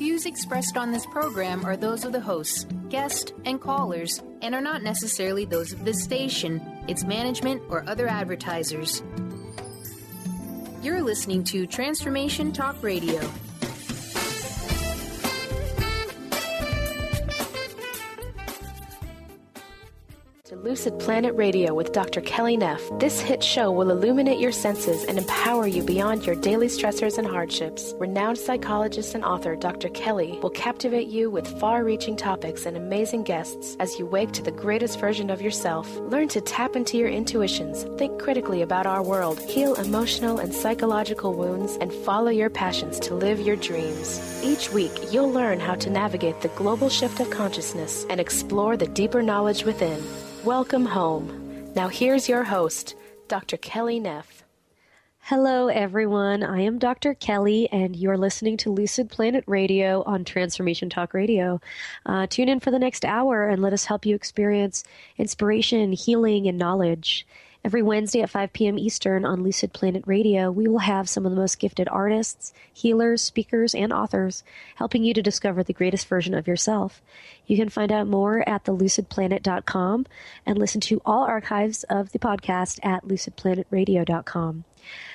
views expressed on this program are those of the hosts, guests, and callers, and are not necessarily those of this station, its management, or other advertisers. You're listening to Transformation Talk Radio. Lucid Planet Radio with Dr. Kelly Neff. This hit show will illuminate your senses and empower you beyond your daily stressors and hardships. Renowned psychologist and author Dr. Kelly will captivate you with far-reaching topics and amazing guests as you wake to the greatest version of yourself. Learn to tap into your intuitions, think critically about our world, heal emotional and psychological wounds, and follow your passions to live your dreams. Each week, you'll learn how to navigate the global shift of consciousness and explore the deeper knowledge within. Welcome home. Now here's your host, Dr. Kelly Neff. Hello, everyone. I am Dr. Kelly, and you're listening to Lucid Planet Radio on Transformation Talk Radio. Tune in for the next hour and let us help you experience inspiration, healing, and knowledge. Every Wednesday at 5 p.m. Eastern on Lucid Planet Radio, we will have some of the most gifted artists, healers, speakers, and authors helping you to discover the greatest version of yourself. You can find out more at thelucidplanet.com and listen to all archives of the podcast at lucidplanetradio.com.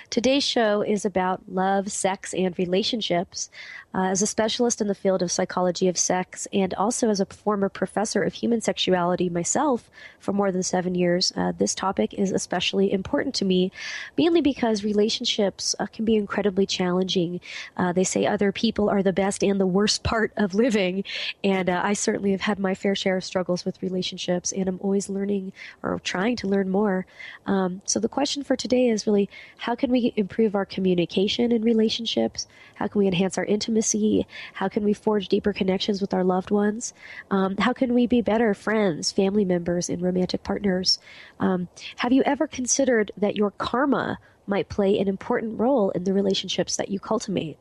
Today's show is about love, sex, and relationships. As a specialist in the field of psychology of sex and also as a former professor of human sexuality myself for more than 7 years, this topic is especially important to me, mainly because relationships can be incredibly challenging. They say other people are the best and the worst part of living, and I certainly have had my fair share of struggles with relationships, and I'm always learning or trying to learn more. So the question for today is really, how can we improve our communication in relationships? How can we enhance our intimacy? How can we forge deeper connections with our loved ones? How can we be better friends, family members, and romantic partners? Have you ever considered that your karma might play an important role in the relationships that you cultivate?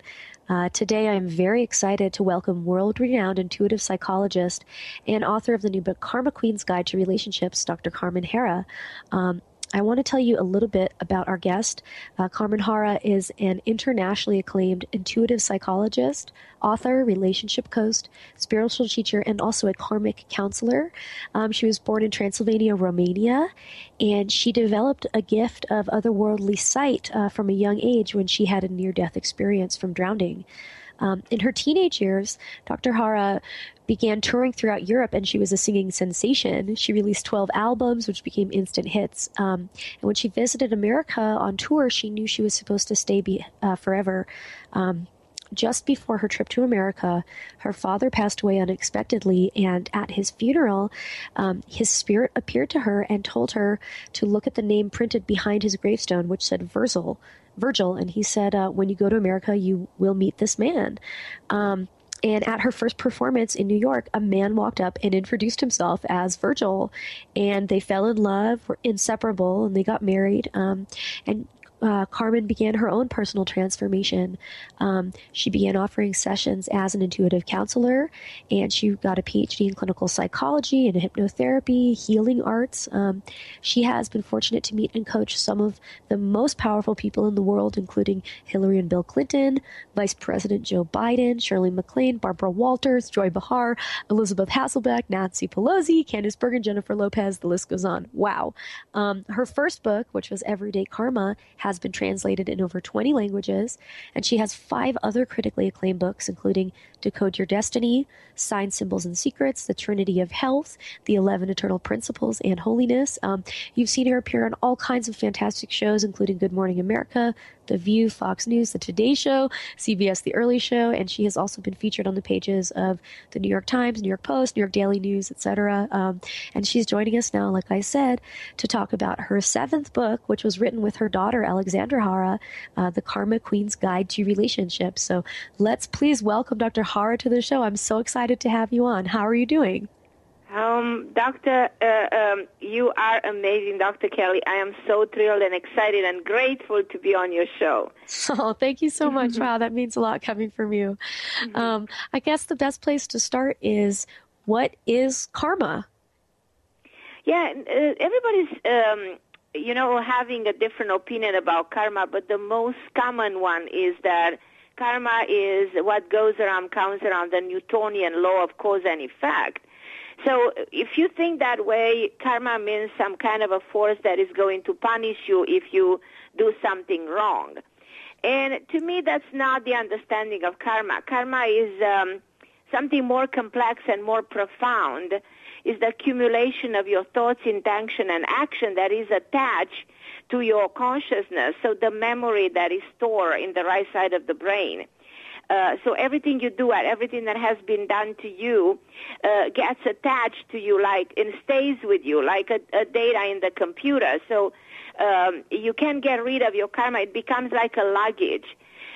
Today, I'm very excited to welcome world-renowned intuitive psychologist and author of the new book, Karma Queen's Guide to Relationships, Dr. Carmen Harra. I want to tell you a little bit about our guest. Carmen Harra is an internationally acclaimed intuitive psychologist, author, relationship coach, spiritual teacher, and also a karmic counselor. She was born in Transylvania, Romania, and she developed a gift of otherworldly sight from a young age when she had a near-death experience from drowning. In her teenage years, Dr. Harra began touring throughout Europe, and she was a singing sensation. She released 12 albums, which became instant hits. And when she visited America on tour, she knew she was supposed to stay forever. Just before her trip to America, her father passed away unexpectedly, and at his funeral, his spirit appeared to her and told her to look at the name printed behind his gravestone, which said Virgil, and he said, when you go to America, you will meet this man. And at her first performance in New York, a man walked up and introduced himself as Virgil, and they fell in love, were inseparable, and they got married. And Carmen began her own personal transformation. She began offering sessions as an intuitive counselor, and she got a PhD in clinical psychology and hypnotherapy, healing arts. She has been fortunate to meet and coach some of the most powerful people in the world, including Hillary and Bill Clinton, Vice President Joe Biden, Shirley MacLaine, Barbara Walters, Joy Behar, Elizabeth Hasselbeck, Nancy Pelosi, Candace Bergen, Jennifer Lopez, the list goes on. Wow. Her first book, which was Everyday Karma, has been translated in over 20 languages, and she has 5 other critically acclaimed books, including Decode Your Destiny, Signs, Symbols, and Secrets, The Trinity of Health, The 11 Eternal Principles, and Holiness. You've seen her appear on all kinds of fantastic shows, including Good Morning America, The View, Fox News, The Today Show, CBS The Early Show, and she has also been featured on the pages of the New York Times, New York Post, New York Daily News, etc. And she's joining us now, like I said, to talk about her 7th book, which was written with her daughter, Alexandra Harra, The Karma Queen's Guide to Relationships. So let's please welcome Dr. Harra to the show. I'm so excited to have you on. How are you doing? Doctor, you are amazing, Dr. Kelly. I am so thrilled and excited and grateful to be on your show. Oh, thank you so much. Wow, that means a lot coming from you. I guess the best place to start is, what is karma? Yeah, everybody's, having a different opinion about karma, but the most common one is that karma is what goes around comes around, the Newtonian law of cause and effect. So if you think that way, karma means some kind of a force that is going to punish you if you do something wrong. And to me, that's not the understanding of karma. Karma is something more complex and more profound. Is the accumulation of your thoughts, intention, and action that is attached to your consciousness, so the memory that is stored in the right side of the brain. So everything you do, everything that has been done to you gets attached to you and stays with you like a data in the computer. So you can't get rid of your karma. It becomes like a luggage.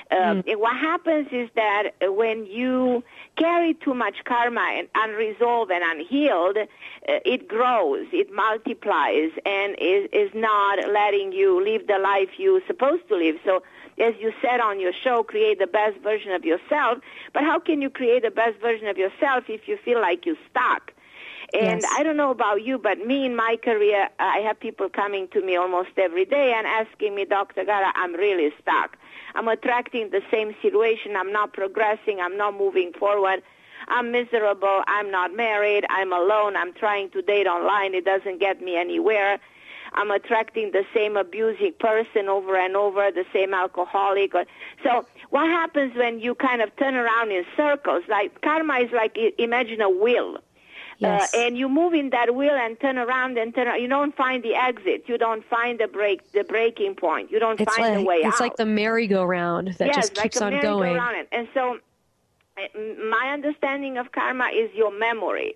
And what happens is that when you carry too much karma and unresolved and unhealed, it grows, it multiplies, and is not letting you live the life you're supposed to live. So as you said on your show, create the best version of yourself. But how can you create the best version of yourself if you feel like you're stuck? And I don't know about you, but me in my career, I have people coming to me almost every day and asking me, Dr. Harra, I'm really stuck. I'm attracting the same situation. I'm not progressing. I'm not moving forward. I'm miserable. I'm not married. I'm alone. I'm trying to date online. It doesn't get me anywhere. I'm attracting the same abusing person over and over, the same alcoholic. So what happens when you kind of turn around in circles? Like karma is like, imagine a wheel. Yes. And you move in that wheel and turn around and turn around. You don't find the exit. You don't find the breaking point. You don't find the way out. It's like the merry-go-round that just keeps on going. And so my understanding of karma is your memory.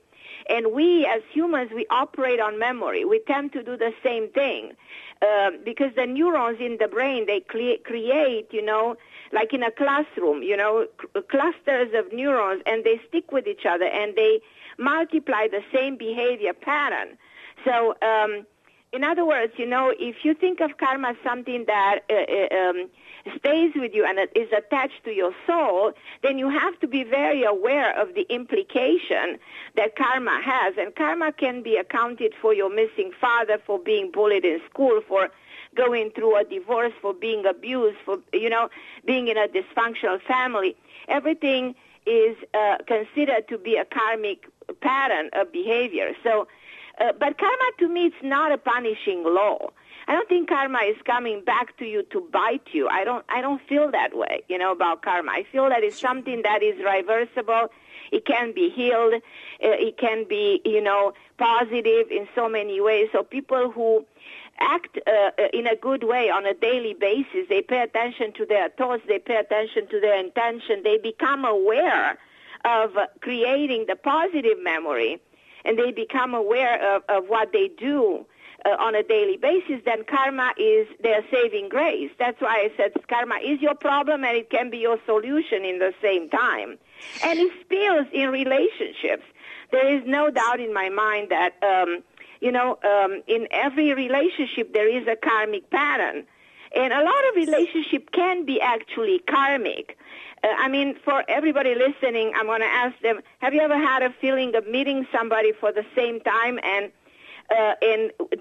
And we, as humans, we operate on memory. We tend to do the same thing because the neurons in the brain, they create, like in a classroom, clusters of neurons, and they stick with each other, and they multiply the same behavior pattern. So, in other words, if you think of karma as something that stays with you and is attached to your soul, then you have to be very aware of the implication that karma has. And karma can be accounted for your missing father, for being bullied in school, for going through a divorce, for being abused, for, being in a dysfunctional family. Everything is considered to be a karmic pattern of behavior. So, but karma to me is not a punishing law. I don't think karma is coming back to you to bite you. I don't feel that way, about karma. I feel that it's something that is reversible. It can be healed. It can be, positive in so many ways. So people who act in a good way on a daily basis, they pay attention to their thoughts, they pay attention to their intention, they become aware of creating the positive memory, and they become aware of what they do on a daily basis, then karma is their saving grace. That's why I said karma is your problem and it can be your solution in the same time. And it spills in relationships. There is no doubt in my mind that, in every relationship there is a karmic pattern. And a lot of relationship can be actually karmic. For everybody listening, I'm going to ask them, have you ever had a feeling of meeting somebody for the same time and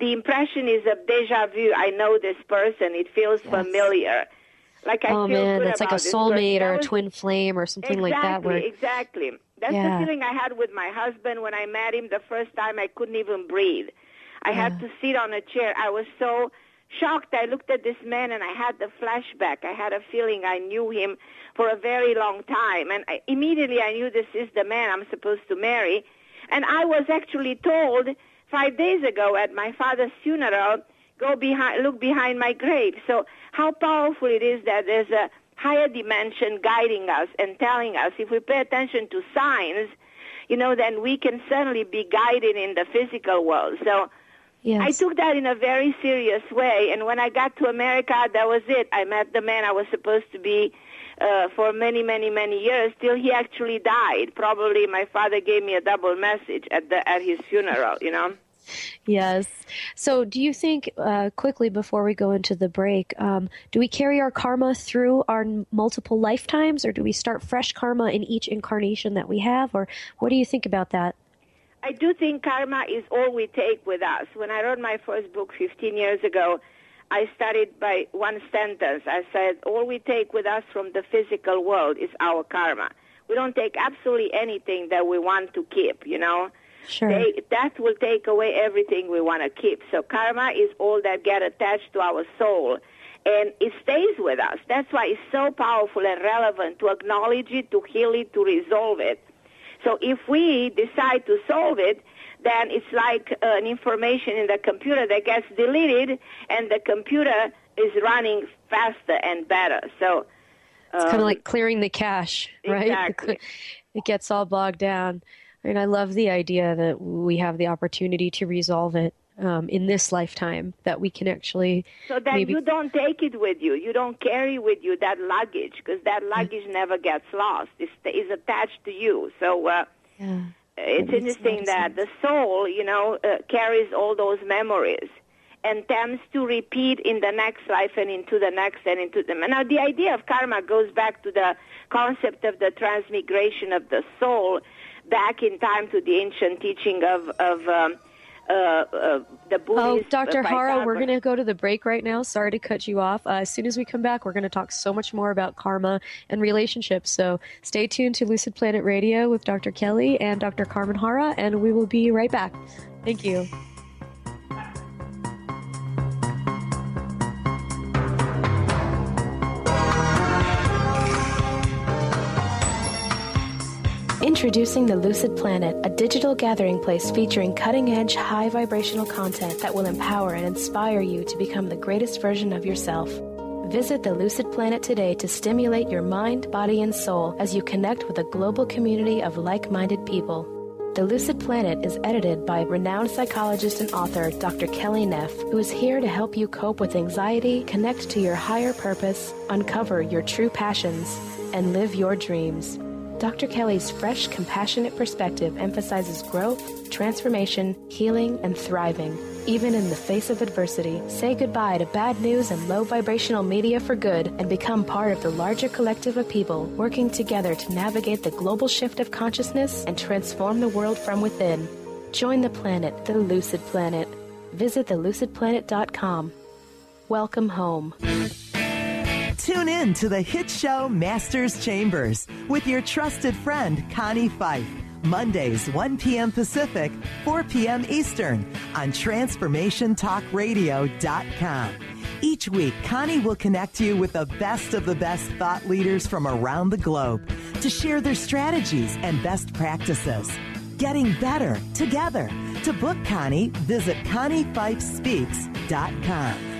the impression is of deja vu? I know this person. It feels familiar. Like I feel good it's like a soulmate or a twin flame or something like that. Exactly. That's the feeling I had with my husband when I met him the first time. I couldn't even breathe. I had to sit on a chair. I was so shocked. I looked at this man and I had the flashback. I had a feeling I knew him for a very long time. And immediately I knew this is the man I'm supposed to marry. And I was actually told 5 days ago at my father's funeral, look behind my grave. So how powerful it is that there's a higher dimension guiding us and telling us if we pay attention to signs, then we can certainly be guided in the physical world. So I took that in a very serious way. And when I got to America, that was it. I met the man I was supposed to be for many, many, many years till he actually died. Probably my father gave me a double message at his funeral, Yes. So do you think, quickly before we go into the break, do we carry our karma through our multiple lifetimes, or do we start fresh karma in each incarnation that we have? Or what do you think about that? I do think karma is all we take with us. When I wrote my first book 15 years ago, I started by one sentence. I said, all we take with us from the physical world is our karma. We don't take absolutely anything that we want to keep, you know. Sure. That will take away everything we want to keep. So karma is all that get attached to our soul, and it stays with us. That's why it's so powerful and relevant to acknowledge it, to heal it, to resolve it. So if we decide to solve it, then it's like an information in the computer that gets deleted, and the computer is running faster and better. So it's kind of like clearing the cache, right? Exactly. It gets all bogged down. And I love the idea that we have the opportunity to resolve it in this lifetime, that we can actually... So that you don't take it with you. You don't carry with you that luggage, because that luggage never gets lost. It's attached to you. So it's interesting that the soul, you know, carries all those memories and tends to repeat in the next life and into the next and into them. And now the idea of karma goes back to the concept of the transmigration of the soul back in time, to the ancient teaching of the Buddhist. Oh, Dr. Harra, we're going to go to the break right now. Sorry to cut you off. As soon as we come back, we're going to talk so much more about karma and relationships. So stay tuned to Lucid Planet Radio with Dr. Kelly and Dr. Carmen Harra, and we will be right back. Thank you. Introducing the Lucid Planet, a digital gathering place featuring cutting-edge, high-vibrational content that will empower and inspire you to become the greatest version of yourself. Visit the Lucid Planet today to stimulate your mind, body, and soul as you connect with a global community of like-minded people. The Lucid Planet is edited by renowned psychologist and author Dr. Kelly Neff, who is here to help you cope with anxiety, connect to your higher purpose, uncover your true passions, and live your dreams. Dr. Kelly's fresh, compassionate perspective emphasizes growth, transformation, healing, and thriving. Even in the face of adversity, say goodbye to bad news and low vibrational media for good and become part of the larger collective of people working together to navigate the global shift of consciousness and transform the world from within. Join the planet, the Lucid Planet. Visit thelucidplanet.com. Welcome home. Tune in to the hit show Master's Chambers with your trusted friend, Connie Fife. Mondays, 1 p.m. Pacific, 4 p.m. Eastern on TransformationTalkRadio.com. Each week, Connie will connect you with the best of the best thought leaders from around the globe to share their strategies and best practices. Getting better together. To book Connie, visit ConnieFifeSpeaks.com.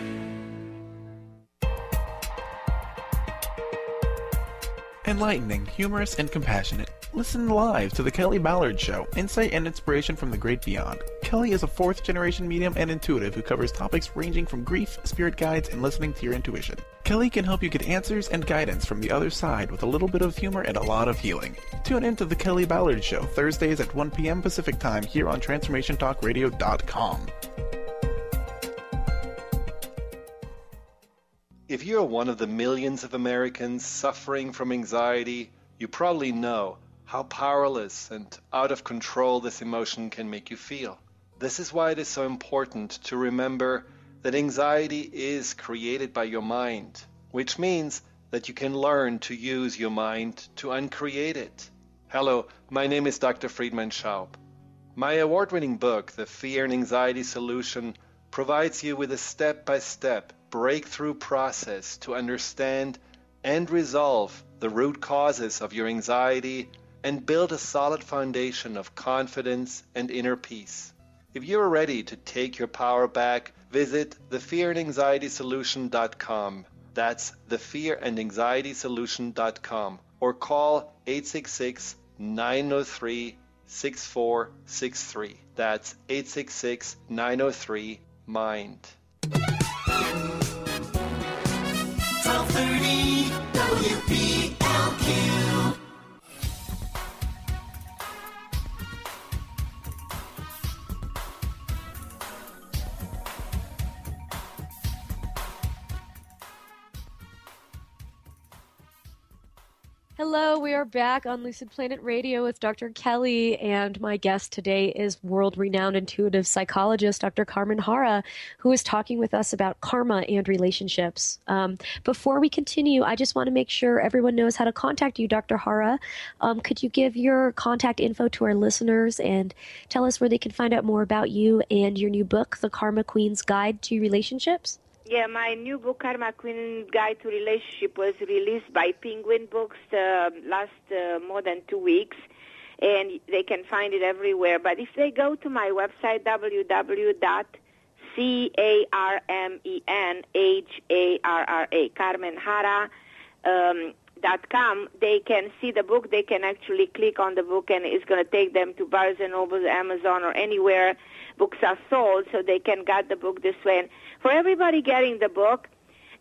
Enlightening, humorous, and compassionate. Listen live to The Kelly Ballard Show, insight and inspiration from the great beyond. Kelly is a fourth-generation medium and intuitive who covers topics ranging from grief, spirit guides, and listening to your intuition. Kelly can help you get answers and guidance from the other side with a little bit of humor and a lot of healing. Tune in to The Kelly Ballard Show, Thursdays at 1 p.m. Pacific Time here on TransformationTalkRadio.com. If you're one of the millions of Americans suffering from anxiety, you probably know how powerless and out of control this emotion can make you feel. This is why it is so important to remember that anxiety is created by your mind, which means that you can learn to use your mind to uncreate it. Hello, my name is Dr. Friedman Schaub. My award-winning book, The Fear and Anxiety Solution, provides you with a step-by-step breakthrough process to understand and resolve the root causes of your anxiety and build a solid foundation of confidence and inner peace. If you're ready to take your power back, visit thefearandanxietysolution.com. That's thefearandanxietysolution.com, or call 866-903-6463. That's 866-903-MIND. 1230 WPLQ. Hello, we are back on Lucid Planet Radio with Dr. Kelly, and my guest today is world-renowned intuitive psychologist Dr. Carmen Harra, who is talking with us about karma and relationships. Before we continue, I just want to make sure everyone knows how to contact you, Dr. Harra. Could you give your contact info to our listeners and tell us where they can find out more about you and your new book, The Karma Queen's Guide to Relationships? Yeah, my new book, Karma Queen Guide to Relationship, was released by Penguin Books last more than 2 weeks, and they can find it everywhere. But if they go to my website, carmenharra.com, they can see the book. They can actually click on the book, and it's going to take them to Barnes & Noble, Amazon, or anywhere books are sold, so they can get the book this way. And for everybody getting the book,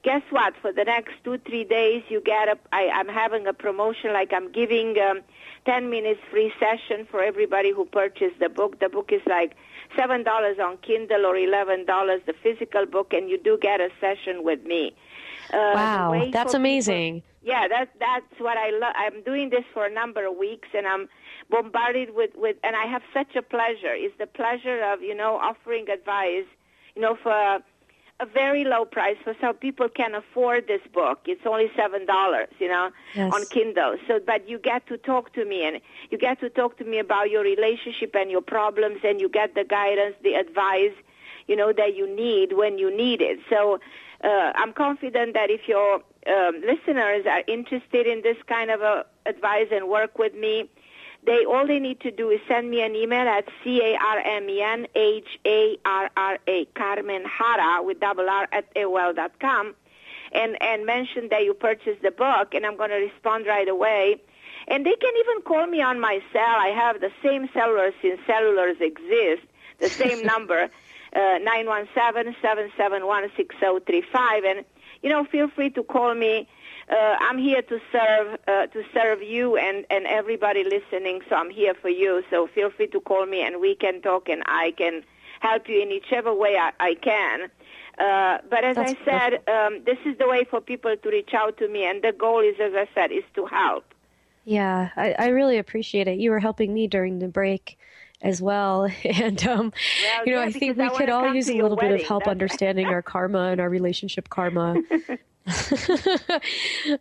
guess what? For the next 2-3 days, you get I'm having a promotion, like I'm giving 10 minutes free session for everybody who purchased the book. The book is like $7 on Kindle or $11 the physical book, and you do get a session with me. Wow, that's amazing. Yeah, that's what I love. I'm doing this for a number of weeks, and I'm bombarded with, and I have such a pleasure. It's the pleasure of, offering advice, for a very low price, for some people can afford this book. It's only $7, Yes. on Kindle. So, but you get to talk to me, and you get to talk to me about your relationship and your problems, and you get the guidance, the advice, that you need when you need it. So, I'm confident that if your listeners are interested in this kind of advice and work with me, all they need to do is send me an email at CarmenHarra, Carmen Harra with double R at AOL.com, and mention that you purchased the book, and I'm going to respond right away. And they can even call me on my cell. I have the same cellular since cellulars exist, the same number, 917-771-6035, and feel free to call me. I'm here to serve you and everybody listening, so I'm here for you. So feel free to call me, and we can talk, and I can help you in whichever way I can. But as I said, this is the way for people to reach out to me, and the goal is, as I said, is to help. Yeah, I really appreciate it. You were helping me during the break as well. And, I think we could all use a little bit of help understanding our karma and our relationship karma.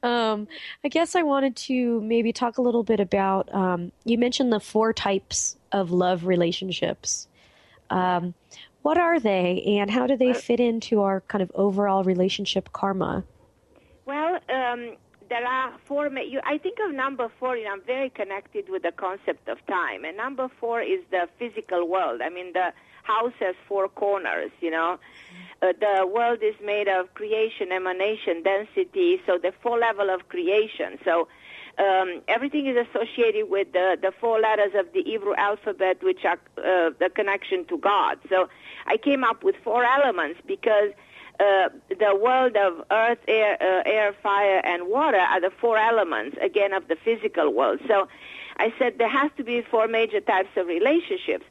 I guess I wanted to maybe talk a little bit about, you mentioned the 4 types of love relationships. What are they, and how do they fit into our kind of overall relationship karma? Well, there are 4. I think of number 4, I'm very connected with the concept of time. And number 4 is the physical world. I mean, the house has 4 corners, the world is made of creation, emanation, density, so the 4 level of creation. So everything is associated with the 4 letters of the Hebrew alphabet, which are the connection to God. So I came up with 4 elements because the world of earth, air, fire, and water are the 4 elements, again, of the physical world. So I said there has to be 4 major types of relationships.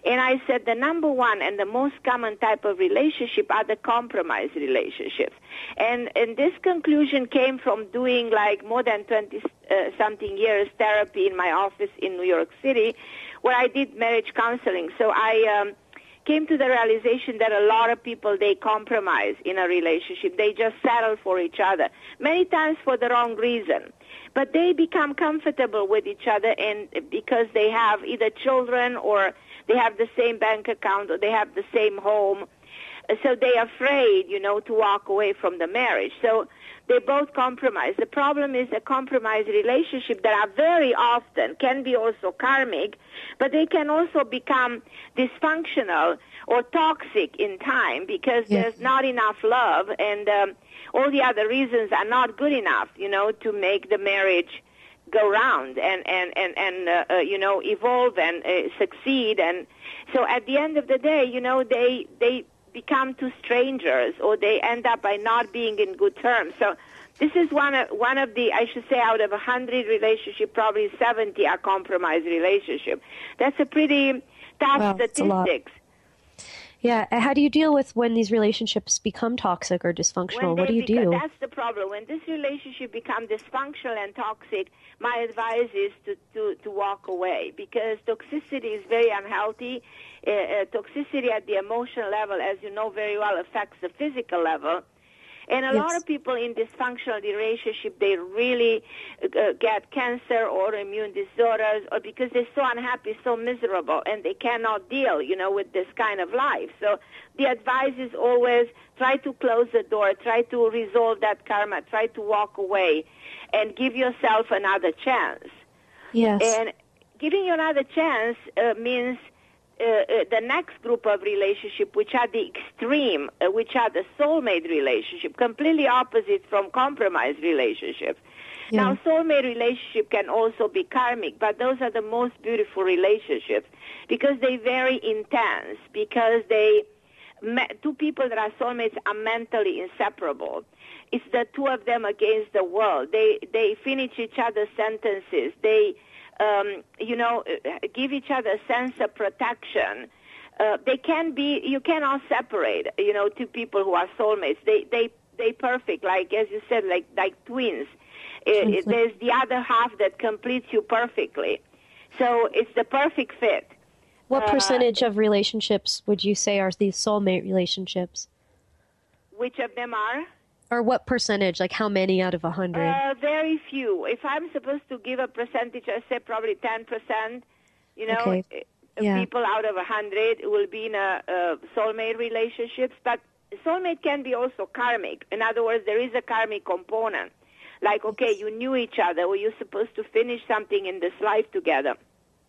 And I said the number 1 and the most common type of relationship are the compromise relationships. And this conclusion came from doing like more than 20-something years therapy in my office in New York City, where I did marriage counseling. So I came to the realization that a lot of people, they compromise in a relationship. They just settle for each other, many times for the wrong reason. But they become comfortable with each other, and because they have either children or they have the same bank account or they have the same home. So they're afraid, to walk away from the marriage. So they both compromise. The problem is a compromised relationship that are very often can be also karmic, but they can also become dysfunctional or toxic in time because there's not enough love, and all the other reasons are not good enough, to make the marriage go round and evolve and succeed. And so at the end of the day, they become two strangers, or they end up by not being in good terms. So this is one of the, I should say, out of 100 relationships, probably 70 are compromised relationships. That's a pretty tough statistics. Yeah. How do you deal with when these relationships become toxic or dysfunctional? What do you do? That's the problem. When this relationship becomes dysfunctional and toxic, my advice is to walk away, because toxicity is very unhealthy. Toxicity at the emotional level, as you know very well, affects the physical level. And a lot of people in dysfunctional relationship, they really get cancer or autoimmune disorders, or because they're so unhappy, so miserable, and they cannot deal, with this kind of life. So the advice is always try to close the door, try to resolve that karma, try to walk away, and give yourself another chance. Yes. And giving you another chance means the next group of relationship, which are the extreme, which are the soulmate relationship, completely opposite from compromise relationships. Yeah. Now, soulmate relationship can also be karmic, but those are the most beautiful relationships because they're very intense, because two people that are soulmates are mentally inseparable. It's the two of them against the world. They finish each other's sentences. They give each other a sense of protection. You cannot separate, two people who are soulmates. They perfect, like, as you said, like twins. There's the other half that completes you perfectly. So it's the perfect fit. What percentage of relationships would you say are these soulmate relationships? Which of them are? Or what percentage, like how many out of 100? Very few. If I'm supposed to give a percentage, I say probably 10%. Okay. Yeah. People out of 100 will be in a soulmate relationships. But soulmate can be also karmic. In other words, there is a karmic component. Like, okay, you knew each other, or you're supposed to finish something in this life together.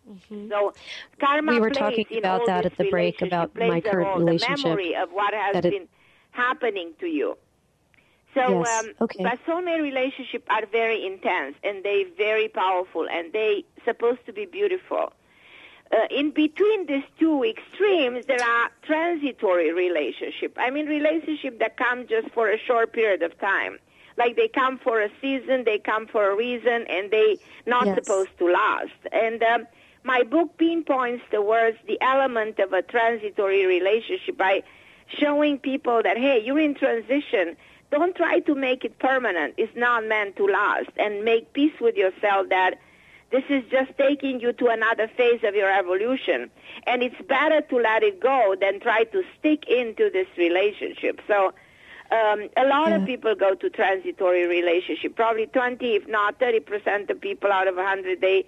Mm-hmm. So karma we were plays talking in about all that this at the break about my current relationship. The memory of what has been happening to you. So, yes. Okay. But soulmate relationships are very intense, and they're very powerful, and they supposed to be beautiful. In between these two extremes, there are transitory relationships. I mean, relationships that come just for a short period of time. Like they come for a season, they come for a reason, and they not supposed to last. And my book pinpoints towards the element of a transitory relationship by showing people that, hey, you're in transition. Don't try to make it permanent. It's not meant to last. And make peace with yourself that this is just taking you to another phase of your evolution. And it's better to let it go than try to stick into this relationship. So a lot of people go to transitory relationship. Probably 20, if not 30% of people out of 100, they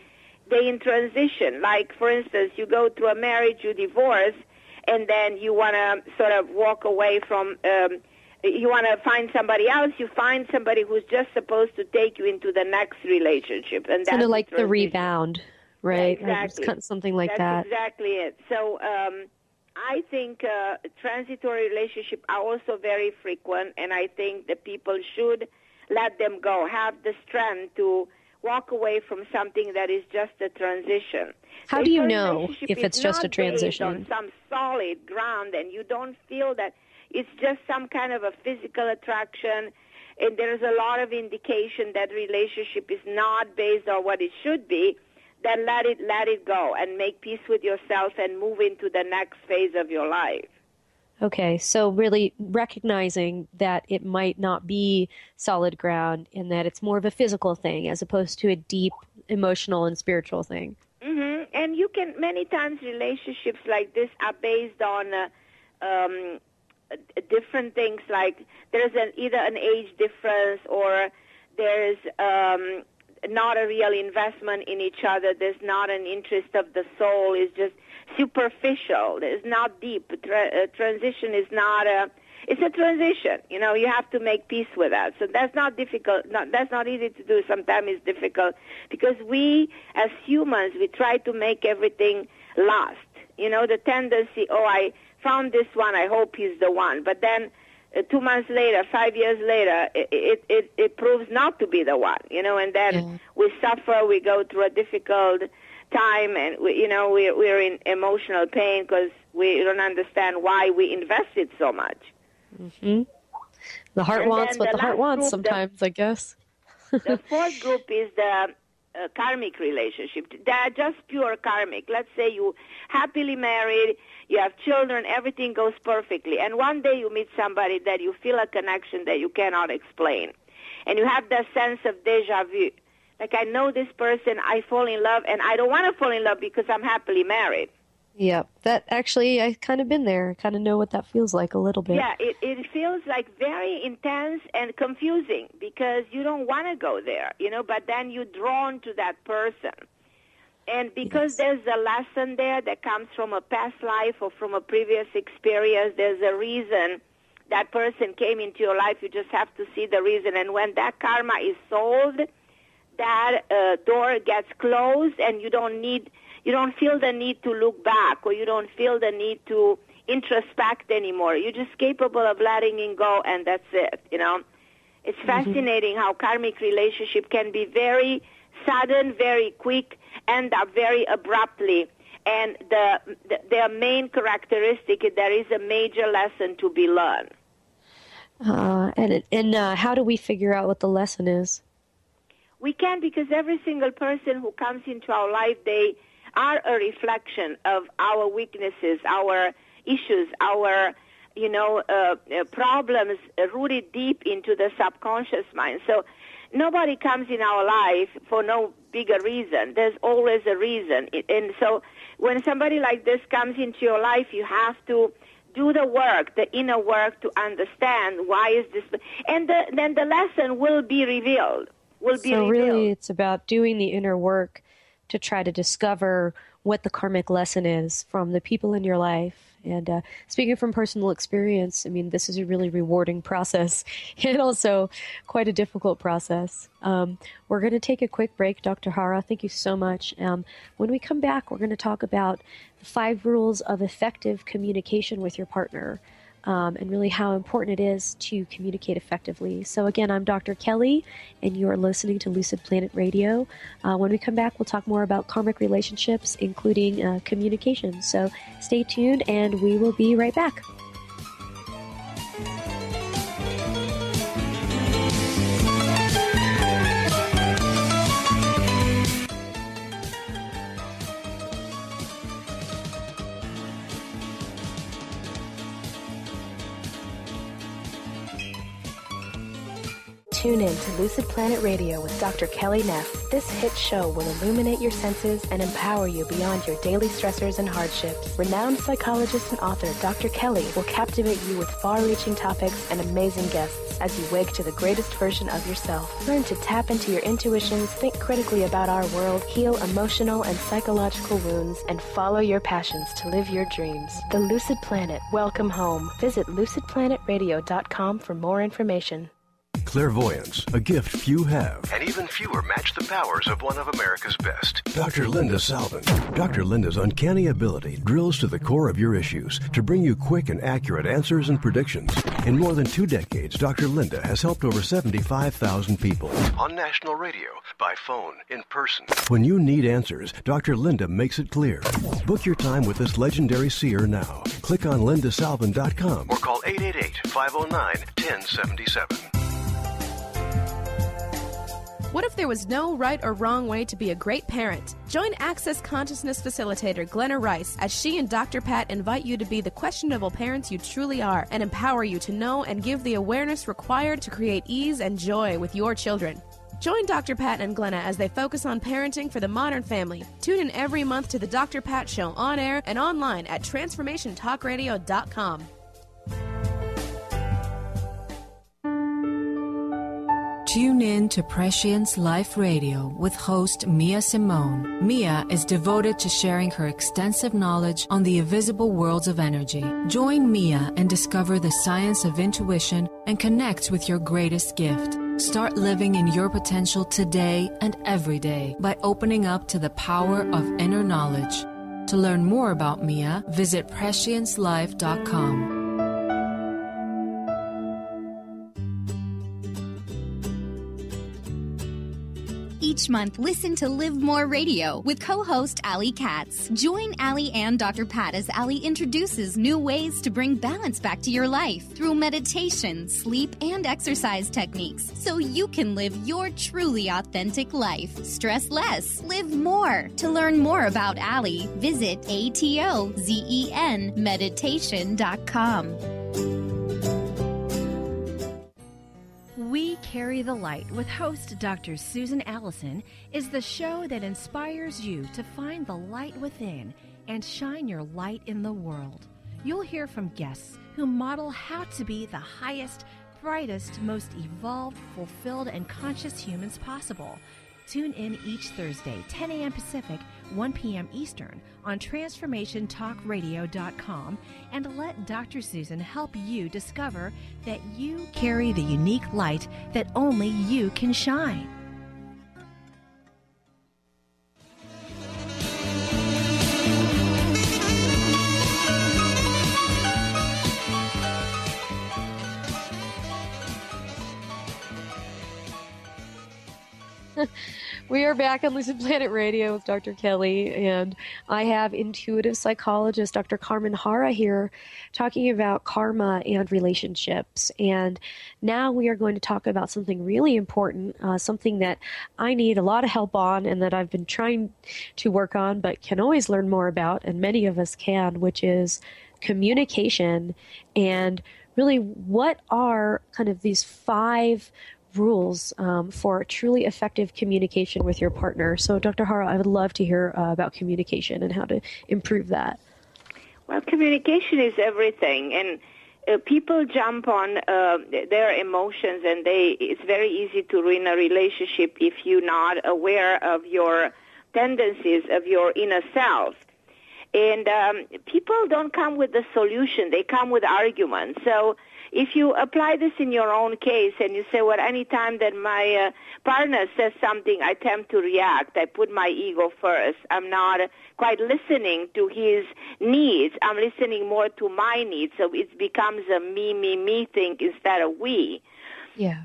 in transition. Like, for instance, you go through a marriage, you divorce, and then you want to sort of walk away from you want to find somebody else, you find somebody who's just supposed to take you into the next relationship. And that's kind of like the rebound, right? Yeah, exactly. Kind of something like that. That's exactly it. So I think transitory relationships are also very frequent, and I think that people should let them go, have the strength to walk away from something that is just a transition. How do you know if it's just a transition? On some solid ground, and you don't feel that it's just some kind of a physical attraction, and there's a lot of indication that relationship is not based on what it should be, then let it go and make peace with yourself and move into the next phase of your life. Okay, so really recognizing that it might not be solid ground and that it's more of a physical thing as opposed to a deep emotional and spiritual thing. Mm-hmm. And you can, many times relationships like this are based on different things, like there's either an age difference or there's not a real investment in each other. There's not an interest of the soul. It's just superficial. It's not deep. Transition is not it's a transition. You know, you have to make peace with that. So that's not difficult. That's not easy to do. Sometimes it's difficult because we, as humans, we try to make everything last. You know, the tendency, I found this one, I hope he's the one. But then 2 months later, 5 years later, it proves not to be the one, you know, and then we suffer, we go through a difficult time, and, we're in emotional pain because we don't understand why we invested so much. Mm-hmm. The heart wants what the heart wants sometimes, I guess. The fourth group is the karmic relationship. They are just pure karmic. Let's say you happily married, you have children, everything goes perfectly. And one day you meet somebody that you feel a connection that you cannot explain. And you have that sense of deja vu. Like, I know this person, I fall in love, and I don't want to fall in love because I'm happily married. Yeah, that actually, I've kind of been there. I kind of know what that feels like a little bit. Yeah, it feels like very intense and confusing because you don't want to go there, but then you're drawn to that person. And because there's a lesson there that comes from a past life or from a previous experience, there's a reason that person came into your life. You just have to see the reason. And when that karma is solved, that door gets closed, and you don't feel the need to look back, or you don't feel the need to introspect anymore. You're just capable of letting it go, and that's it, It's fascinating how karmic relationship can be very sudden, very quick, end up very abruptly. And their main characteristic is there is a major lesson to be learned. And how do we figure out what the lesson is? We can, because every single person who comes into our life, they are a reflection of our weaknesses, our issues, our problems rooted deep into the subconscious mind. So nobody comes in our life for no bigger reason. There's always a reason. And so when somebody like this comes into your life, you have to do the work, the inner work, to understand why is this. And then the lesson will be revealed. Really, it's about doing the inner work to try to discover what the karmic lesson is from the people in your life. And speaking from personal experience, I mean, this is a really rewarding process and also quite a difficult process. We're going to take a quick break. Dr. Harra, thank you so much. When we come back, we're going to talk about the 5 rules of effective communication with your partner. And really how important it is to communicate effectively. So again, I'm Dr. Kelly, and you are listening to Lucid Planet Radio. When we come back, we'll talk more about karmic relationships, including communication. So stay tuned, and we will be right back. Tune in to Lucid Planet Radio with Dr. Kelly Neff. This hit show will illuminate your senses and empower you beyond your daily stressors and hardships. Renowned psychologist and author Dr. Kelly will captivate you with far-reaching topics and amazing guests as you wake to the greatest version of yourself. Learn to tap into your intuitions, think critically about our world, heal emotional and psychological wounds, and follow your passions to live your dreams. The Lucid Planet. Welcome home. Visit lucidplanetradio.com for more information. Clairvoyance, a gift few have, and even fewer match the powers of one of America's best. Dr. Linda Salvin. Dr. Linda's uncanny ability drills to the core of your issues to bring you quick and accurate answers and predictions. In more than 2 decades, Dr. Linda has helped over 75,000 people. On national radio, by phone, in person. When you need answers, Dr. Linda makes it clear. Book your time with this legendary seer now. Click on lindasalvin.com or call 888-509-1077. What if there was no right or wrong way to be a great parent? Join Access Consciousness Facilitator Glenna Rice as she and Dr. Pat invite you to be the questionable parents you truly are and empower you to know and give the awareness required to create ease and joy with your children. Join Dr. Pat and Glenna as they focus on parenting for the modern family. Tune in every month to the Dr. Pat Show on air and online at transformationtalkradio.com. Tune in to Prescience Life Radio with host Mia Simone. Mia is devoted to sharing her extensive knowledge on the invisible worlds of energy. Join Mia and discover the science of intuition and connect with your greatest gift. Start living in your potential today and every day by opening up to the power of inner knowledge. To learn more about Mia, visit presciencelife.com. Each Each month, listen to Live More Radio with co-host Allie Katz. Join Allie and Dr. Pat as Allie introduces new ways to bring balance back to your life through meditation, sleep, and exercise techniques so you can live your truly authentic life. Stress less, live more. To learn more about Allie, visit atozenmeditation.com. We Carry the Light with host Dr. Susan Allison is the show that inspires you to find the light within and shine your light in the world. You'll hear from guests who model how to be the highest, brightest, most evolved, fulfilled, and conscious humans possible. Tune in each Thursday, 10 a.m. Pacific, 1 p.m. Eastern, on TransformationTalkRadio.com, and let Dr. Susan help you discover that you carry the unique light that only you can shine. We are back on Lucid Planet Radio with Dr. Kelly, and I have intuitive psychologist Dr. Carmen Harra here talking about karma and relationships. And now we are going to talk about something really important, something that I need a lot of help on and that I've been trying to work on but can always learn more about, and many of us can, which is communication. And really, what are kind of these 5 rules for truly effective communication with your partner? So, Dr. Harra, I would love to hear about communication and how to improve that. Well, communication is everything, and people jump on their emotions, and it's very easy to ruin a relationship if you're not aware of your tendencies, of your inner self. And people don't come with the solution; they come with arguments. So if you apply this in your own case and you say, well, any time that my partner says something, I tend to react. I put my ego first. I'm not quite listening to his needs. I'm listening more to my needs. So it becomes a me thing instead of we. Yeah.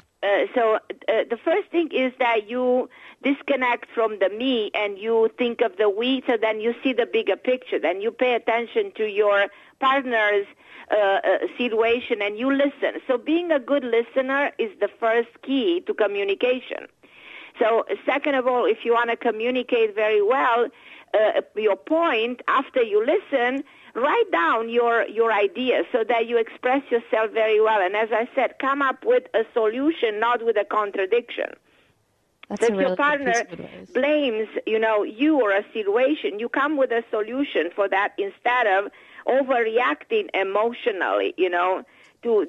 So the first thing is that you disconnect from the me and you think of the we, so then you see the bigger picture. Then you pay attention to your partner's situation and you listen. So being a good listener is the first key to communication. So second of all, if you want to communicate very well, your point after you listen, write down your ideas so that you express yourself very well. And as I said, come up with a solution, not with a contradiction. That's so if your partner blames, you or a situation, you come with a solution for that instead of overreacting emotionally, to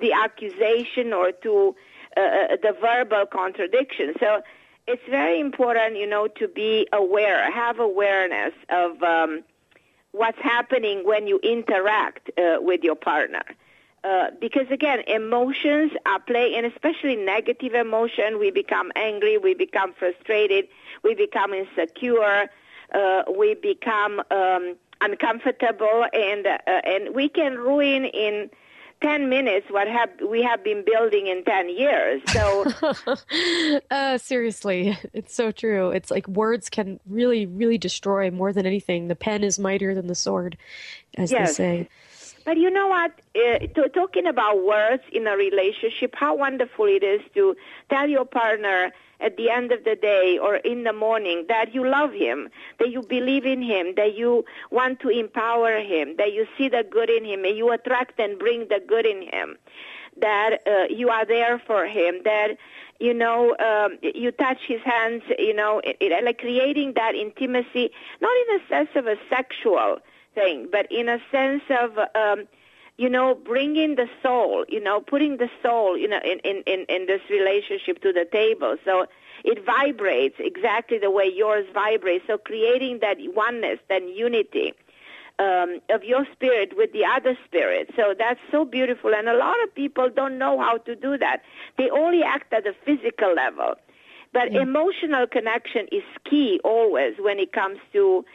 the accusation or to the verbal contradiction. So it's very important, to be aware, have awareness of what's happening when you interact with your partner. Because, again, emotions are play, and especially negative emotion. We become angry, we become frustrated, we become insecure, we become uncomfortable, and we can ruin in 10 minutes what we have been building in 10 years. So, seriously, it's so true. It's like words can really, really destroy more than anything. The pen is mightier than the sword, as they say. But you know what? Talking about words in a relationship, how wonderful it is to tell your partner at the end of the day or in the morning that you love him, that you believe in him, that you want to empower him, that you see the good in him, and you attract and bring the good in him, that you are there for him, that, you touch his hands, like creating that intimacy, not in a sense of a sexual thing, but in a sense of, bringing the soul, putting the soul, in this relationship to the table. So it vibrates exactly the way yours vibrates. So creating that oneness, that unity of your spirit with the other spirit. So that's so beautiful. And a lot of people don't know how to do that. They only act at the physical level. But emotional connection is key always when it comes to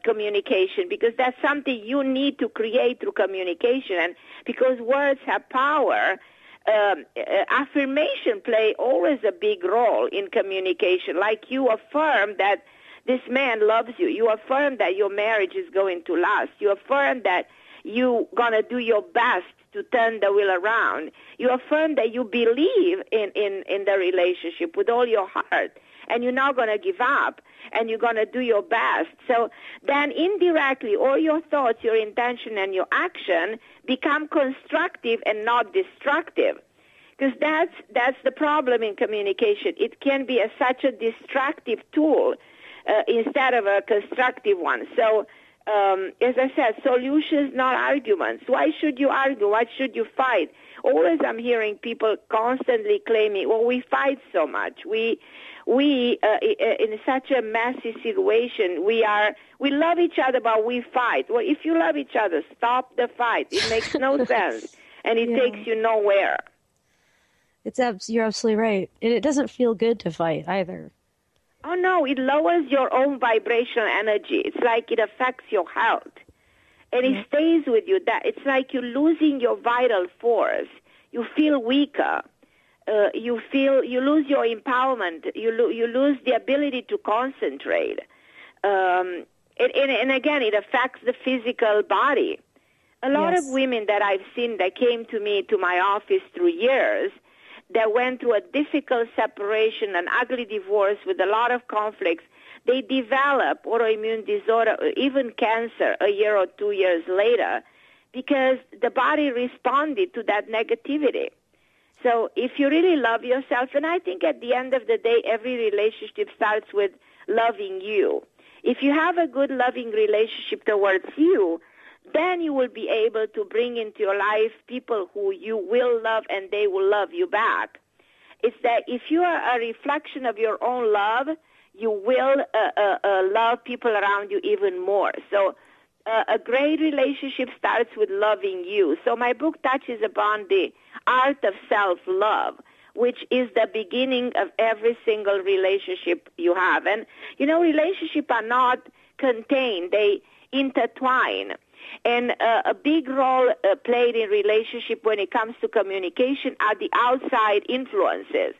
communication, because that's something you need to create through communication. And because words have power, affirmation play always a big role in communication. Like you affirm that this man loves you. You affirm that your marriage is going to last. You affirm that you're going to do your best to turn the wheel around. You affirm that you believe in the relationship with all your heart, and you're not going to give up, and you're going to do your best. So then indirectly, all your thoughts, your intention, and your action become constructive and not destructive. Because that's the problem in communication. It can be such a distractive tool instead of a constructive one. So, as I said, solutions, not arguments. Why should you argue? Why should you fight? Always I'm hearing people constantly claiming, well, we fight so much. We in such a messy situation, we love each other, but we fight. Well, if you love each other, stop the fight. It makes no sense, and it takes you nowhere. You're absolutely right. And it doesn't feel good to fight either. Oh, no, it lowers your own vibrational energy. It's like it affects your health. And it stays with you. It's like you're losing your vital force. You feel weaker. You lose your empowerment. You lose the ability to concentrate. And again, it affects the physical body. A lot of women that I've seen that came to my office through years, that went through a difficult separation, an ugly divorce with a lot of conflicts, they develop autoimmune disorder, or even cancer a year or 2 years later, because the body responded to that negativity. So if you really love yourself, and I think at the end of the day, every relationship starts with loving you. If you have a good, loving relationship towards you, then you will be able to bring into your life people who you will love and they will love you back. It's that if you are a reflection of your own love, you will love people around you even more. So a great relationship starts with loving you. So my book touches upon the art of self-love, which is the beginning of every single relationship you have. And, relationships are not contained. They intertwine. And a big role played in relationship when it comes to communication are the outside influences.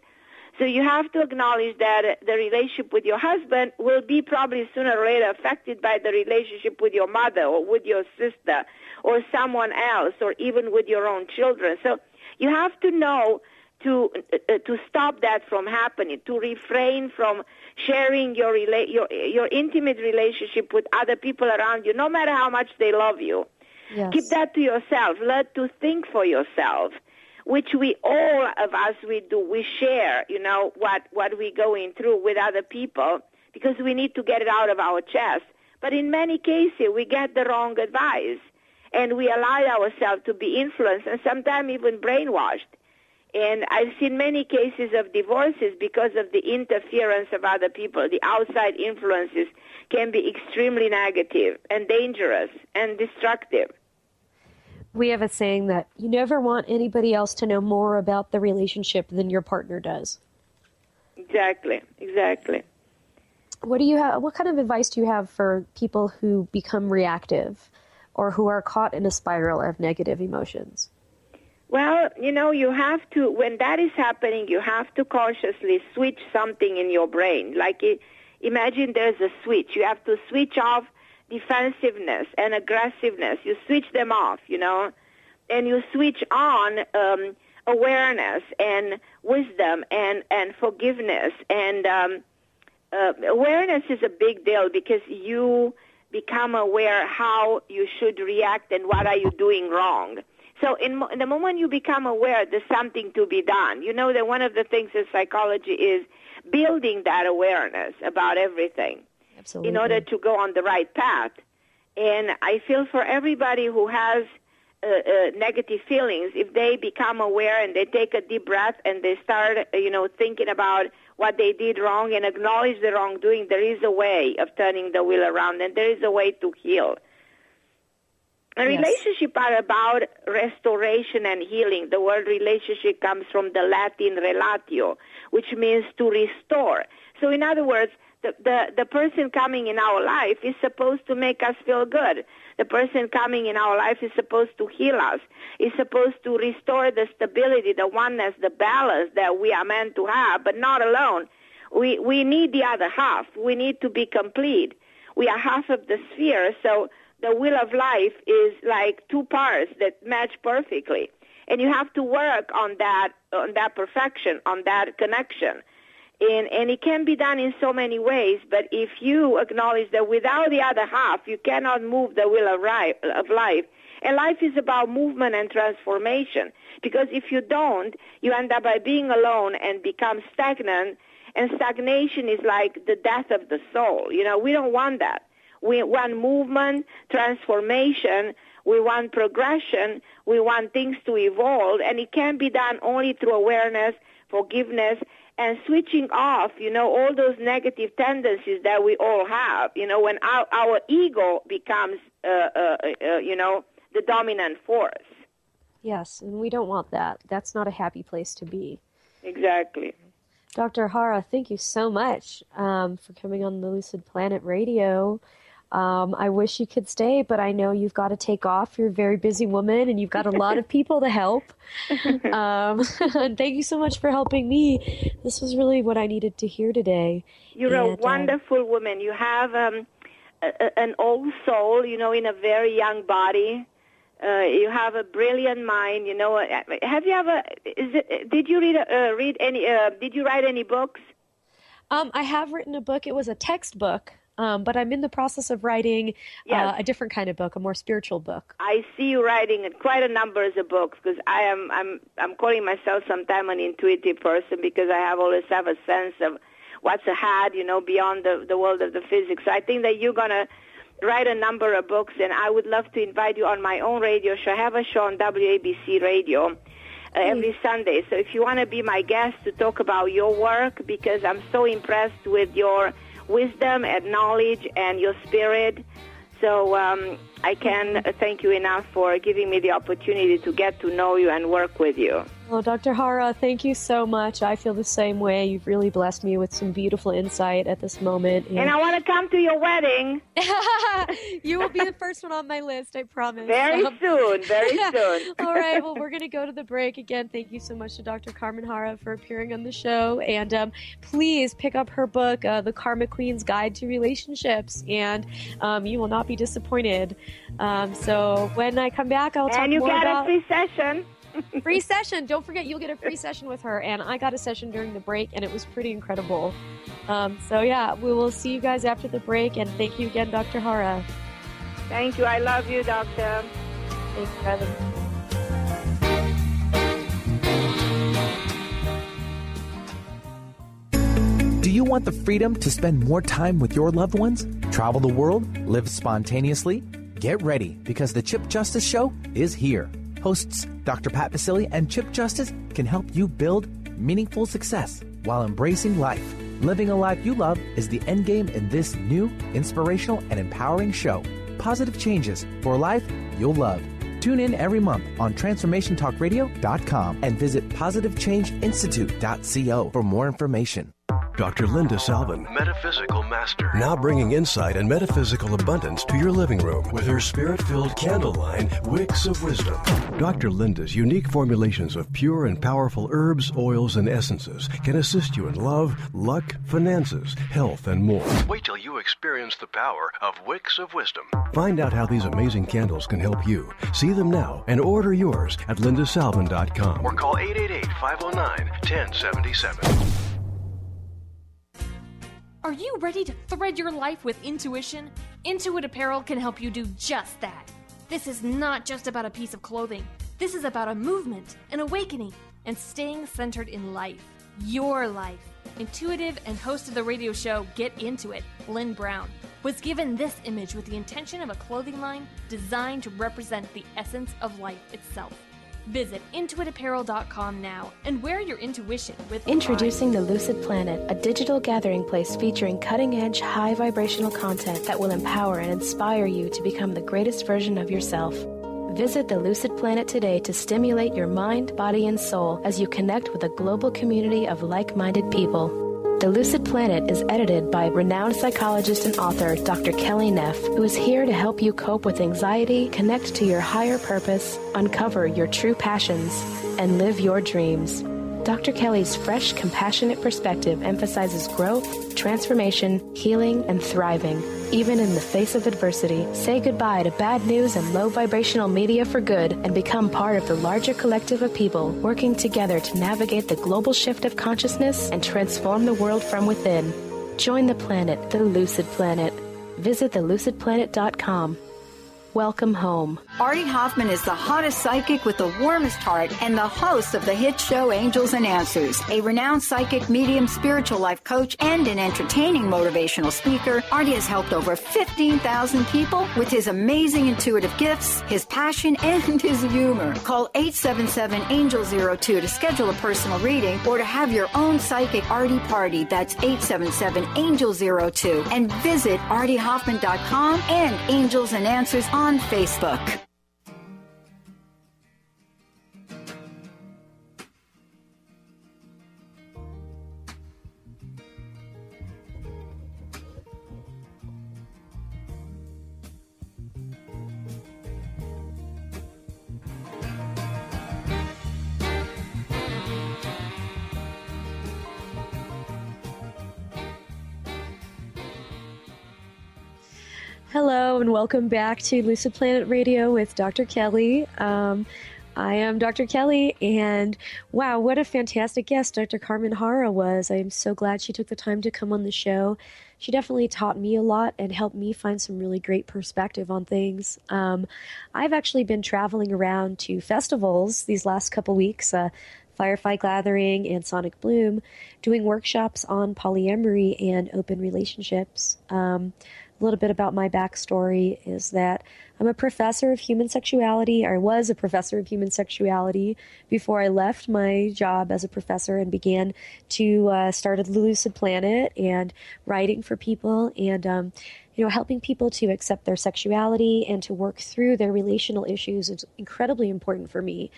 So you have to acknowledge that the relationship with your husband will be probably sooner or later affected by the relationship with your mother or with your sister or someone else or even with your own children. So you have to know to stop that from happening, to refrain from sharing your intimate relationship with other people around you, no matter how much they love you. Yes. Keep that to yourself. Learn to think for yourself, which all of us do. We share, what we're going through with other people because we need to get it out of our chest. But in many cases, we get the wrong advice, and we allow ourselves to be influenced and sometimes even brainwashed. And I've seen many cases of divorces because of the interference of other people. The outside influences can be extremely negative and dangerous and destructive. We have a saying that you never want anybody else to know more about the relationship than your partner does. Exactly. What kind of advice do you have for people who become reactive or who are caught in a spiral of negative emotions? Well, you have to, when that is happening, you have to consciously switch something in your brain. Like imagine there's a switch. You have to switch off defensiveness and aggressiveness. You switch them off, and you switch on awareness and wisdom and forgiveness. And awareness is a big deal because you become aware how you should react and what are you doing wrong. So in the moment you become aware there's something to be done, that one of the things in psychology is building that awareness about everything. Absolutely. In order to go on the right path. And I feel for everybody who has negative feelings, if they become aware and they take a deep breath and they start, thinking about what they did wrong and acknowledge the wrongdoing, there is a way of turning the wheel around and there is a way to heal. A relationship are about restoration and healing. The word relationship comes from the Latin relatio, which means to restore. So in other words, The person coming in our life is supposed to make us feel good. The person coming in our life is supposed to heal us, is supposed to restore the stability, the oneness, the balance that we are meant to have, but not alone. We need the other half. We need to be complete. We are half of the sphere, so the wheel of life is like two parts that match perfectly. And you have to work on that perfection, on that connection. And it can be done in so many ways, but if you acknowledge that without the other half, you cannot move the wheel of life. And life is about movement and transformation, because if you don't, you end up by being alone and become stagnant, and stagnation is like the death of the soul. We don't want that. We want movement, transformation, we want progression, we want things to evolve, and it can be done only through awareness, forgiveness, and switching off, all those negative tendencies that we all have, when our ego becomes, the dominant force. Yes, and we don't want that. That's not a happy place to be. Exactly. Dr. Harra, thank you so much for coming on the Lucid Planet Radio. I wish you could stay, but I know you've got to take off. You're a very busy woman, and you've got a lot of people to help. And thank you so much for helping me. This was really what I needed to hear today. You're a wonderful woman. You have an old soul, in a very young body. You have a brilliant mind. Have you ever? Did you read any? Did you write any books? I have written a book. It was a textbook. But I'm in the process of writing a different kind of book, a more spiritual book. I see you writing quite a number of books, because I'm calling myself sometimes an intuitive person, because I always have a sense of what's ahead, beyond the world of the physics. So I think that you're going to write a number of books, and I would love to invite you on my own radio show. I have a show on WABC radio every Sunday. So if you want to be my guest to talk about your work, because I'm so impressed with your wisdom and knowledge and your spirit. So I can thank you enough for giving me the opportunity to get to know you and work with you. Well, Dr. Harra, thank you so much. I feel the same way. You've really blessed me with some beautiful insight at this moment. And I want to come to your wedding. You will be the first one on my list, I promise. Very soon. All right, well, we're going to go to the break. Again, thank you so much to Dr. Carmen Harra for appearing on the show. And please pick up her book, The Karmic Queen's Guide to Relationships, and you will not be disappointed. So when I come back, I'll talk more about... And you get a free session. Free session. Don't forget, you'll get a free session with her. And I got a session during the break, and it was pretty incredible. So yeah, we will see you guys after the break. And thank you again, Dr. Harra. Thank you. I love you, Doctor. Thanks for having me. Do you want the freedom to spend more time with your loved ones? Travel the world? Live spontaneously? Get ready, because the Chip Justice Show is here. Hosts Dr. Pat Basile and Chip Justice can help you build meaningful success while embracing life. Living a life you love is the end game in this new, inspirational, and empowering show. Positive changes for a life you'll love. Tune in every month on TransformationTalkRadio.com and visit PositiveChangeInstitute.co for more information. Dr. Linda Salvin, Metaphysical Master, now bringing insight and metaphysical abundance to your living room with her spirit-filled candle line, Wicks of Wisdom. Dr. Linda's unique formulations of pure and powerful herbs, oils, and essences can assist you in love, luck, finances, health, and more. Wait till you experience the power of Wicks of Wisdom. Find out how these amazing candles can help you. See them now and order yours at lindasalvin.com or call 888-509-1077. Are you ready to thread your life with intuition? Intuit Apparel can help you do just that. This is not just about a piece of clothing. This is about a movement, an awakening, and staying centered in life. Your life. Intuitive and host of the radio show Get Into It, Lynn Brown, was given this image with the intention of a clothing line designed to represent the essence of life itself. Visit intuitapparel.com now and wear your intuition with Introducing the Lucid Planet, a digital gathering place featuring cutting-edge, high-vibrational content that will empower and inspire you to become the greatest version of yourself. Visit the Lucid Planet today to stimulate your mind, body, and soul as you connect with a global community of like-minded people. The Lucid Planet is edited by renowned psychologist and author Dr. Kelly Neff, who is here to help you cope with anxiety, connect to your higher purpose, uncover your true passions, and live your dreams. Dr. Kelly's fresh, compassionate perspective emphasizes growth, transformation, healing, and thriving, even in the face of adversity. Say goodbye to bad news and low vibrational media for good and become part of the larger collective of people working together to navigate the global shift of consciousness and transform the world from within. Join the planet, the Lucid Planet. Visit thelucidplanet.com. Welcome home. Artie Hoffman is the hottest psychic with the warmest heart and the host of the hit show Angels and Answers. A renowned psychic, medium, spiritual life coach, and an entertaining motivational speaker, Artie has helped over 15,000 people with his amazing intuitive gifts, his passion, and his humor. Call 877-ANGEL-02 to schedule a personal reading or to have your own psychic Artie party. That's 877-ANGEL-02. And visit artiehoffman.com and Angels and Answers on Facebook. Hello and welcome back to Lucid Planet Radio with Dr. Kelly. I am Dr. Kelly, and wow, what a fantastic guest Dr. Carmen Harra was. I am so glad she took the time to come on the show. She definitely taught me a lot and helped me find some really great perspective on things. I've actually been traveling around to festivals these last couple weeks, Firefly Gathering and Sonic Bloom, doing workshops on polyamory and open relationships. A little bit about my backstory is that I'm a professor of human sexuality. I was a professor of human sexuality before I left my job as a professor and began to start a Lucid Planet and writing for people and helping people to accept their sexuality and to work through their relational issues is incredibly important for me.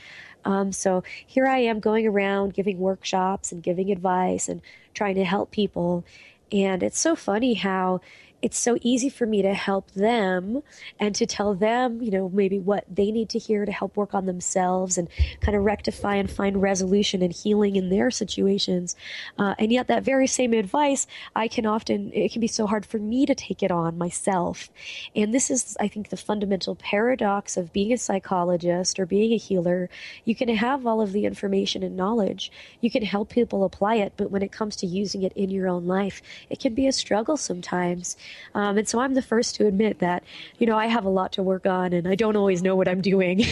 So here I am going around giving workshops and giving advice and trying to help people. And it's so funny how it's so easy for me to help them and to tell them, maybe what they need to hear to help work on themselves and kind of rectify and find resolution and healing in their situations. And yet that very same advice, it can be so hard for me to take it on myself. And this is, I think, the fundamental paradox of being a psychologist or being a healer. You can have all of the information and knowledge. You can help people apply it, but when it comes to using it in your own life, it can be a struggle sometimes. And so I'm the first to admit that, I have a lot to work on and I don't always know what I'm doing.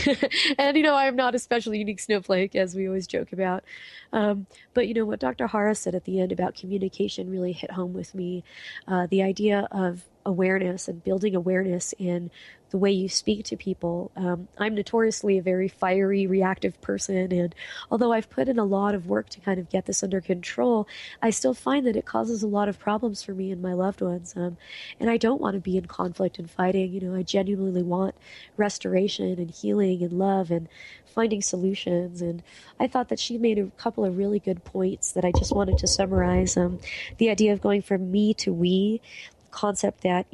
And, I'm not a special unique snowflake, as we always joke about. But, what Dr. Harra said at the end about communication really hit home with me. The idea of awareness and building awareness in the way you speak to people. I'm notoriously a very fiery, reactive person, and although I've put in a lot of work to kind of get this under control, I still find that it causes a lot of problems for me and my loved ones. And I don't want to be in conflict and fighting. I genuinely want restoration and healing and love and finding solutions. And I thought that she made a couple of really good points that I just wanted to summarize. The idea of going from me to we, concept that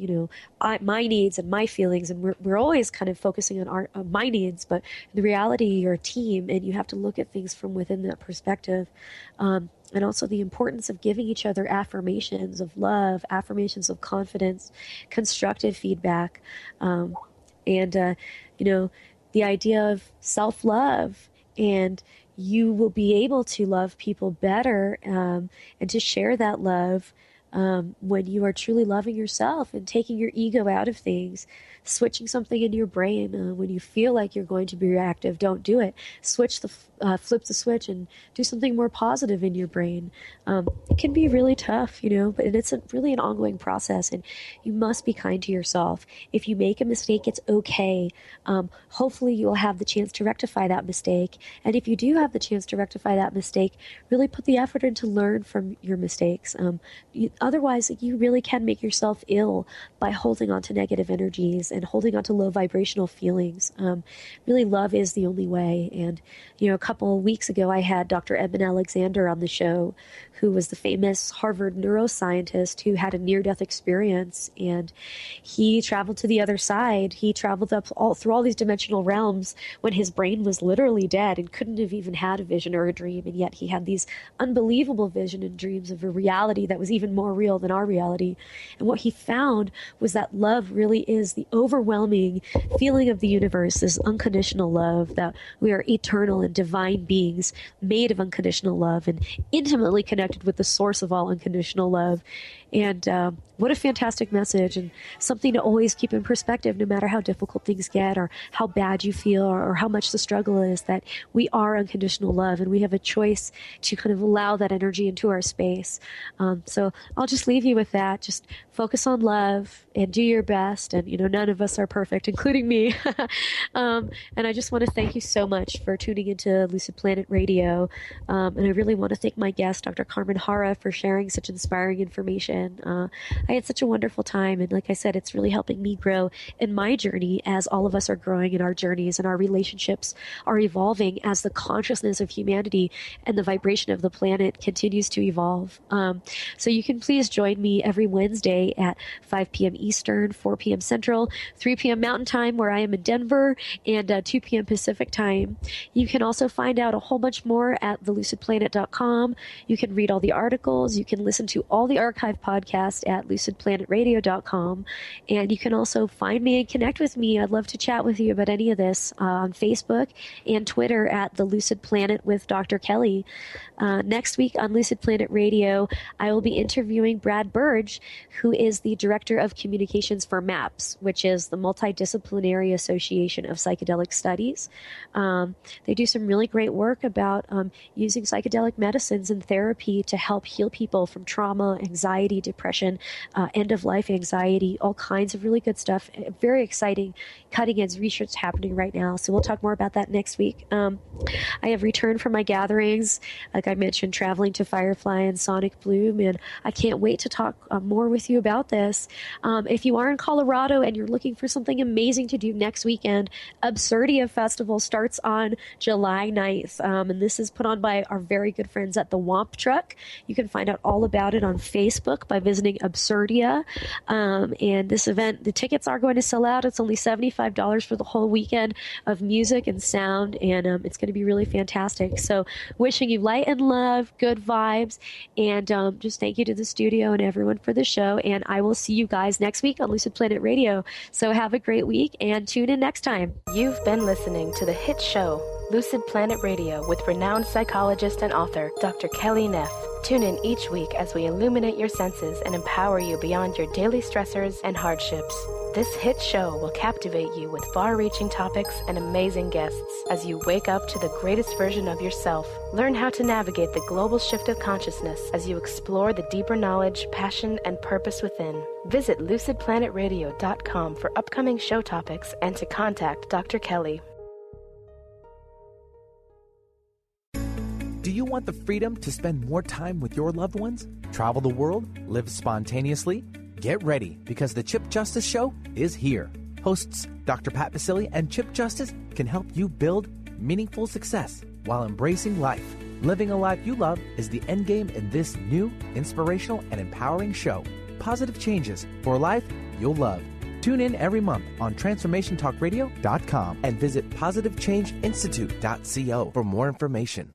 my needs and my feelings, and we're always kind of focusing on my needs, but in reality you're a team and you have to look at things from within that perspective, and also the importance of giving each other affirmations of love, affirmations of confidence, constructive feedback, and the idea of self-love, and you will be able to love people better and to share that love when you are truly loving yourself and taking your ego out of things, switching something in your brain. When you feel like you're going to be reactive, don't do it. Flip the switch and do something more positive in your brain. It can be really tough, but it's really an ongoing process, and you must be kind to yourself. If you make a mistake, it's okay. Hopefully you will have the chance to rectify that mistake. And if you do have the chance to rectify that mistake, really put the effort in to learn from your mistakes. otherwise, you really can make yourself ill by holding on to negative energies and holding on to low vibrational feelings. Really, love is the only way. And, a couple of weeks ago, I had Dr. Alexandra on the show, who was the famous Harvard neuroscientist who had a near-death experience. And he traveled to the other side. He traveled up through all these dimensional realms when his brain was literally dead and couldn't have even had a vision or a dream. And yet he had these unbelievable vision and dreams of a reality that was even more real than our reality. And what he found was that love really is the overwhelming feeling of the universe, this unconditional love, that we are eternal and divine beings made of unconditional love and intimately connected with the source of all unconditional love. And what a fantastic message, and something to always keep in perspective, no matter how difficult things get or how bad you feel or how much the struggle is, that we are unconditional love and we have a choice to kind of allow that energy into our space. So I'll just leave you with that. Just focus on love and do your best. And, none of us are perfect, including me. And I just want to thank you so much for tuning into Lucid Planet Radio. And I really want to thank my guest, Dr. Carmen Harra, for sharing such inspiring information. I had such a wonderful time, and like I said, it's really helping me grow in my journey as all of us are growing in our journeys and our relationships are evolving as the consciousness of humanity and the vibration of the planet continues to evolve. So you can please join me every Wednesday at 5 p.m. Eastern, 4 p.m. Central, 3 p.m. Mountain Time, where I am in Denver, and 2 p.m. Pacific Time. You can also find out a whole bunch more at thelucidplanet.com. You can read all the articles. You can listen to all the archive podcast at lucidplanetradio.com. And you can also find me and connect with me. I'd love to chat with you about any of this on Facebook and Twitter at The Lucid Planet with Dr. Kelly. Next week on Lucid Planet Radio, I will be interviewing Brad Burge, who is the Director of Communications for MAPS, which is the Multidisciplinary Association of Psychedelic Studies. They do some really great work about using psychedelic medicines and therapy to help heal people from trauma, anxiety, depression, end-of-life anxiety, all kinds of really good stuff. Very exciting, cutting-edge research happening right now. So we'll talk more about that next week. I have returned from my gatherings, like I mentioned, traveling to Firefly and Sonic Bloom, and I can't wait to talk more with you about this. If you are in Colorado and you're looking for something amazing to do next weekend, Absurdia Festival starts on July 9th, and this is put on by our very good friends at the Womp Truck. You can find out all about it on Facebook by visiting Absurdia. And this event, the tickets are going to sell out. It's only $75 for the whole weekend of music and sound, and it's going to be really fantastic. So wishing you light and love, good vibes, and just thank you to the studio and everyone for the show. And I will see you guys next week on Lucid Planet Radio. So have a great week and tune in next time. You've been listening to the hit show Lucid Planet Radio with renowned psychologist and author Dr. Kelly Neff. Tune in each week as we illuminate your senses and empower you beyond your daily stressors and hardships. This hit show will captivate you with far-reaching topics and amazing guests as you wake up to the greatest version of yourself. Learn how to navigate the global shift of consciousness as you explore the deeper knowledge, passion, and purpose within. Visit lucidplanetradio.com for upcoming show topics and to contact Dr. Kelly. Do you want the freedom to spend more time with your loved ones? Travel the world? Live spontaneously? Get ready, because the Chip Justice Show is here. Hosts Dr. Pat Basili and Chip Justice can help you build meaningful success while embracing life. Living a life you love is the end game in this new, inspirational, and empowering show. Positive changes for a life you'll love. Tune in every month on TransformationTalkRadio.com and visit PositiveChangeInstitute.co for more information.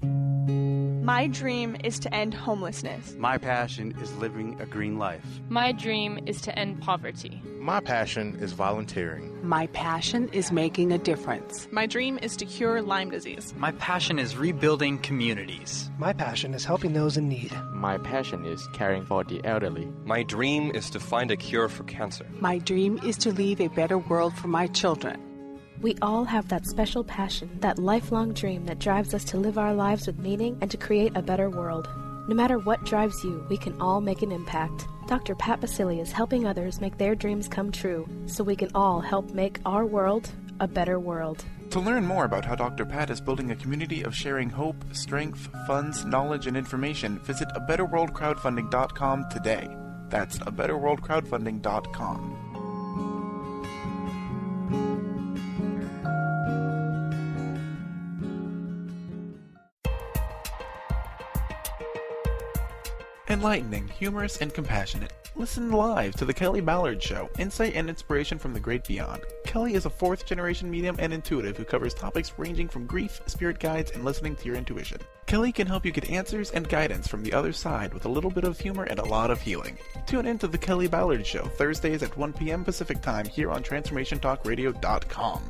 My dream is to end homelessness. My passion is living a green life. My dream is to end poverty. My passion is volunteering. My passion is making a difference. My dream is to cure Lyme disease. My passion is rebuilding communities. My passion is helping those in need. My passion is caring for the elderly. My dream is to find a cure for cancer. My dream is to leave a better world for my children. We all have that special passion, that lifelong dream that drives us to live our lives with meaning and to create a better world. No matter what drives you, we can all make an impact. Dr. Pat Basili is helping others make their dreams come true, so we can all help make our world a better world. To learn more about how Dr. Pat is building a community of sharing hope, strength, funds, knowledge, and information, visit abetterworldcrowdfunding.com today. That's abetterworldcrowdfunding.com. Enlightening, humorous, and compassionate. Listen live to The Kelly Ballard Show, insight and inspiration from the great beyond. Kelly is a fourth-generation medium and intuitive who covers topics ranging from grief, spirit guides, and listening to your intuition. Kelly can help you get answers and guidance from the other side with a little bit of humor and a lot of healing. Tune in to The Kelly Ballard Show, Thursdays at 1 p.m. Pacific Time here on TransformationTalkRadio.com.